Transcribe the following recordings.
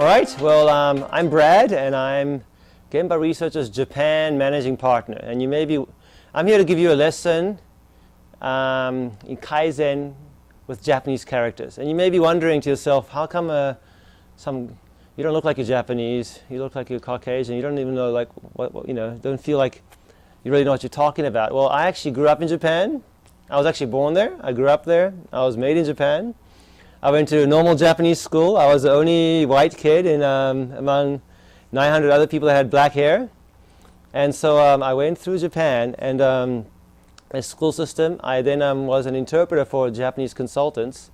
right, well, I'm Brad, and I'm Gemba Research's Japan Managing Partner. And I'm here to give you a lesson in Kaizen with Japanese characters. And you may be wondering to yourself, how come you don't look like you're Japanese, you look like you're Caucasian, you don't even know, like, don't feel like you really know what you're talking about. Well, I actually grew up in Japan. I was actually born there. I grew up there. I was made in Japan. I went to a normal Japanese school. I was the only white kid among 900 other people that had black hair. And so I went through Japan and a school system. I then was an interpreter for Japanese consultants.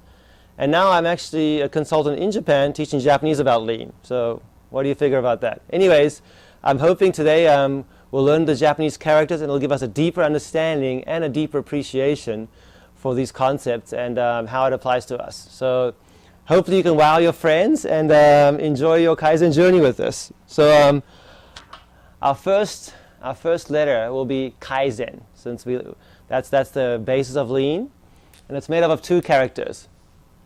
And now I'm actually a consultant in Japan teaching Japanese about lean. So what do you figure about that? Anyways, I'm hoping today we'll learn the Japanese characters, and it'll give us a deeper understanding and a deeper appreciation for these concepts and how it applies to us. So hopefully you can wow your friends and enjoy your Kaizen journey with us. So our first letter will be Kaizen, since that's the basis of lean, and it's made up of two characters.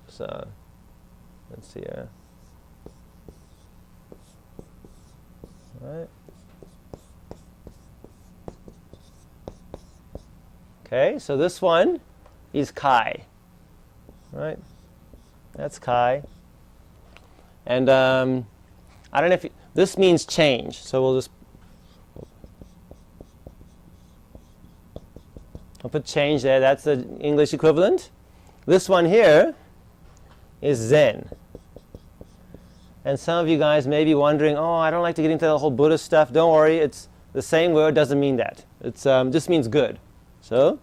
So let's see here. All right. Okay, so this one is Kai, right? That's Kai. And I don't know if this means change, so we'll put change there. That's the English equivalent. This one here is Zen. And some of you guys may be wondering, oh, I don't like to get into the whole Buddhist stuff. Don't worry, it's the same word, doesn't mean that. It's just means good. So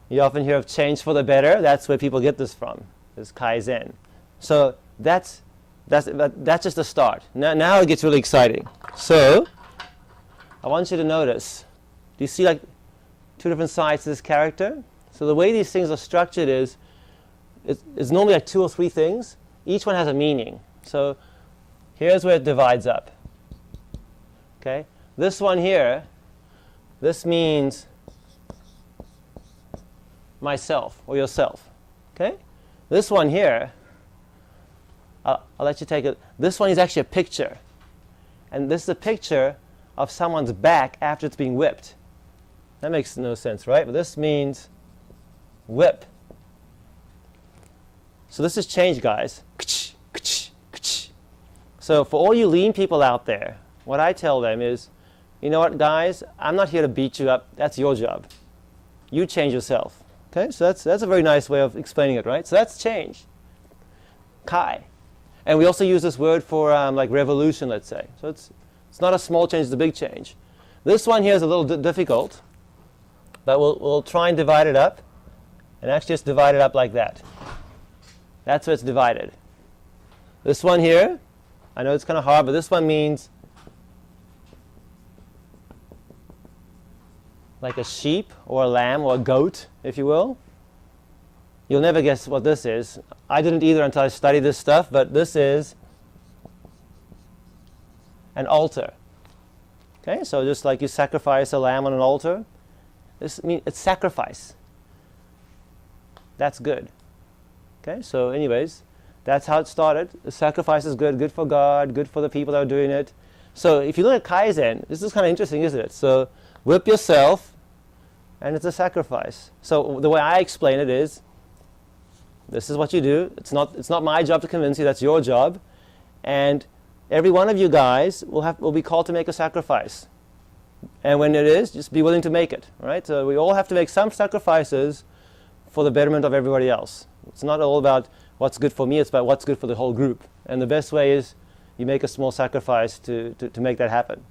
you often hear of change for the better. That's where people get this from, is Kaizen. So that's just the start. Now it gets really exciting. So I want you to notice, do you see like two different sides to this character? So the way these things are structured is it's normally like two or three things. Each one has a meaning. So here's where it divides up. Okay, this one here, this means myself or yourself. Okay, this one here, I'll let you take it. This one is actually a picture, and this is a picture of someone's back after it's being whipped. That makes no sense, right? But this means whip. So this is change, guys. So for all you lean people out there, what I tell them is, you know what, guys, I'm not here to beat you up. That's your job. You change yourself. Okay, so that's a very nice way of explaining it, right? So that's change. Kai. And we also use this word for like revolution, let's say. So it's not a small change, it's a big change. This one here is a little difficult, but we'll try and divide it up. And actually just divide it up like that. That's where it's divided. This one here, I know it's kind of hard, but this one means like a sheep or a lamb or a goat, if you will. You'll never guess what this is. I didn't either until I studied this stuff, but this is an altar. Okay, so just like you sacrifice a lamb on an altar, this means it's sacrifice. That's good. Okay, so anyways, that's how it started. The sacrifice is good for God, good for the people that are doing it. So if you look at Kaizen, this is kind of interesting, isn't it? So whip yourself, and it's a sacrifice. So the way I explain it is, this is what you do. It's not my job to convince you, that's your job. And every one of you guys will be called to make a sacrifice. And when it is, just be willing to make it, right? So we all have to make some sacrifices for the betterment of everybody else. It's not all about what's good for me, it's about what's good for the whole group. And the best way is you make a small sacrifice to make that happen.